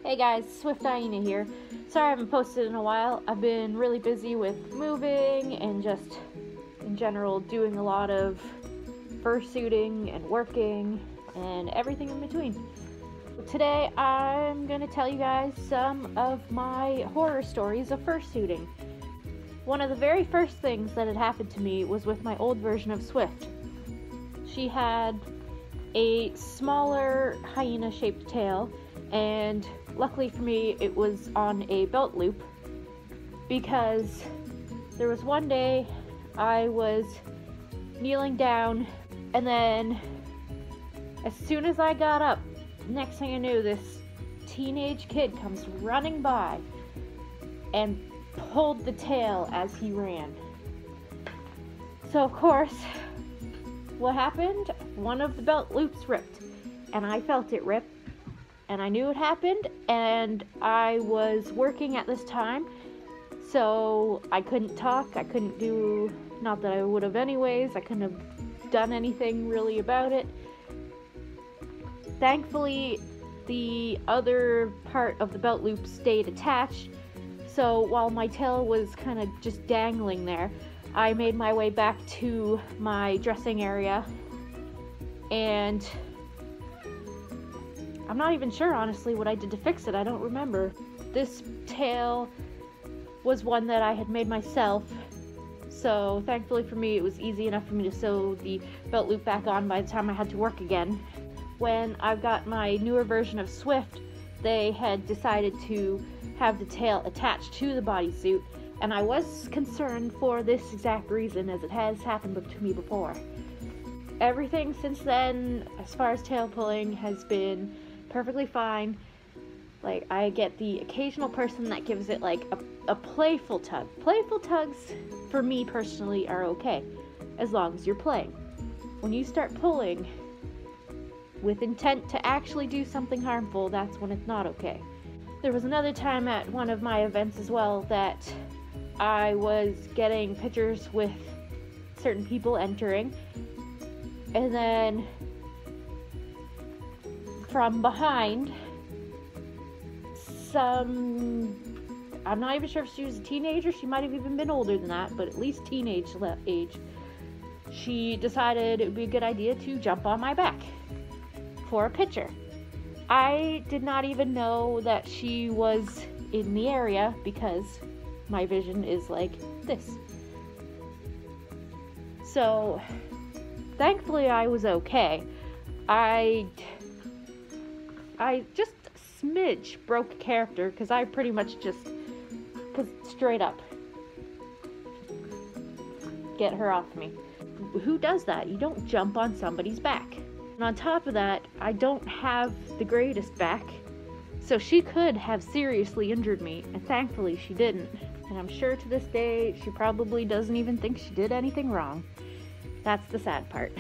Hey guys, Swift Diana here. Sorry I haven't posted in a while. I've been really busy with moving and just in general doing a lot of fursuiting and working and everything in between. Today I'm going to tell you guys some of my horror stories of fursuiting. One of the very first things that had happened to me was with my old version of Swift. She had a smaller hyena-shaped tail, and luckily for me it was on a belt loop, because there was one day I was kneeling down, and then as soon as I got up, next thing I knew, this teenage kid comes running by and pulled the tail as he ran. So of course, what happened? One of the belt loops ripped, and I felt it rip, and I knew it happened, and I was working at this time, so I couldn't talk, I couldn't do, not that I would have anyways, I couldn't have done anything really about it. Thankfully, the other part of the belt loop stayed attached, so while my tail was kind of just dangling there, I made my way back to my dressing area, and I'm not even sure, honestly, what I did to fix it. I don't remember. This tail was one that I had made myself, so thankfully for me, it was easy enough for me to sew the belt loop back on by the time I had to work again. When I got my newer version of Swift, they had decided to have the tail attached to the bodysuit, and I was concerned for this exact reason, as it has happened to me before. Everything since then, as far as tail pulling, has been perfectly fine. Like, I get the occasional person that gives it like a playful tug. Playful tugs, for me personally, are okay, as long as you're playing. When you start pulling with intent to actually do something harmful, that's when it's not okay. There was another time at one of my events as well that I was getting pictures with certain people entering, and then from behind, I'm not even sure if she was a teenager, she might have even been older than that, but at least teenage age, she decided it would be a good idea to jump on my back for a picture. I did not even know that she was in the area because my vision is like this. So thankfully I was okay. I just a smidge broke character because I pretty much just, straight up, get her off me. Who does that? You don't jump on somebody's back. And on top of that, I don't have the greatest back, so she could have seriously injured me, and thankfully she didn't. And I'm sure to this day, she probably doesn't even think she did anything wrong. That's the sad part.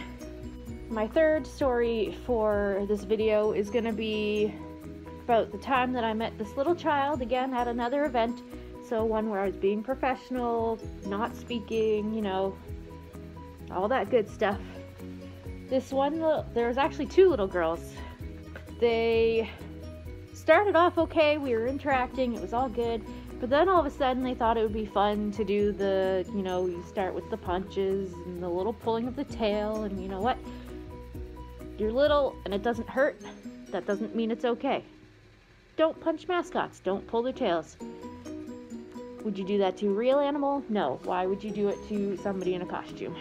My third story for this video is gonna be about the time that I met this little child, again, at another event. So one where I was being professional, not speaking, you know, all that good stuff. This one, there was actually two little girls. They started off okay, we were interacting, it was all good, but then all of a sudden they thought it would be fun to do the, you know, you start with the punches and the little pulling of the tail, and you know what? You're little and it doesn't hurt, that doesn't mean it's okay. Don't punch mascots, don't pull their tails. Would you do that to a real animal? No. Why would you do it to somebody in a costume?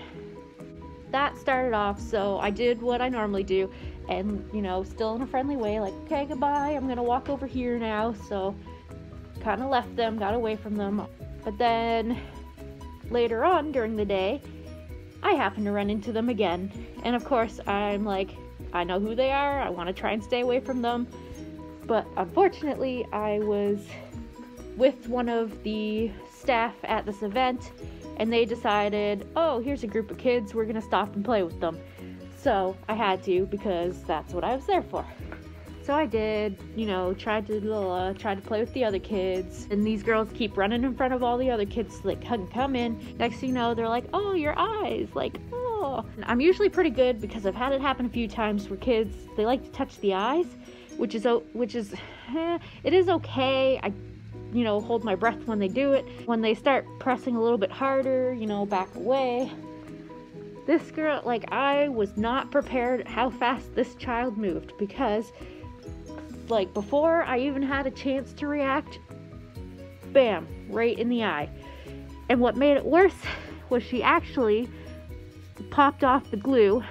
That started off, so I did what I normally do, and, you know, still in a friendly way, like, okay, goodbye, I'm gonna walk over here now, so kind of left them, got away from them. But then later on during the day, I happened to run into them again, and of course I'm like, I know who they are, I want to try and stay away from them, but unfortunately I was with one of the staff at this event, and they decided, oh, here's a group of kids, we're gonna stop and play with them. So I had to, because that's what I was there for. So I did, you know, tried to play with the other kids, and these girls keep running in front of all the other kids, like, come in. Next thing you know, they're like, oh, your eyes, like, oh. And I'm usually pretty good, because I've had it happen a few times where kids, they like to touch the eyes, which is it is okay. I hold my breath when they do it. When they start pressing a little bit harder, back away. This girl, like, I was not prepared how fast this child moved, because like before I even had a chance to react, bam, right in the eye. And what made it worse was she actually popped off the glue.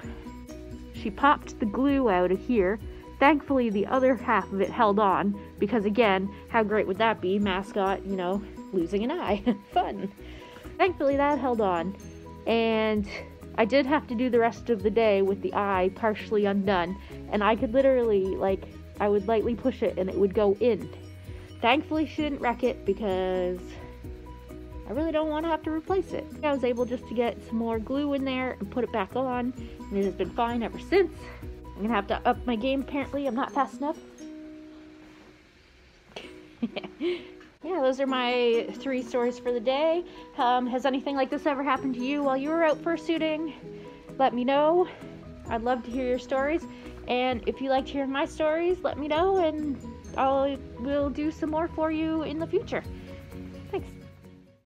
She popped the glue out of here. Thankfully, the other half of it held on, because again, how great would that be? Mascot, losing an eye. Fun. Thankfully, that held on. And I did have to do the rest of the day with the eye partially undone. And I could literally, I would lightly push it and it would go in. Thankfully, she didn't wreck it, because I really don't want to have to replace it. I was able just to get some more glue in there and put it back on, and it has been fine ever since. I'm gonna have to up my game, apparently. I'm not fast enough. Yeah, those are my 3 stories for the day. Has anything like this ever happened to you while you were out fursuiting? Let me know. I'd love to hear your stories. And if you liked hearing my stories, let me know, and I will do some more for you in the future. Thanks.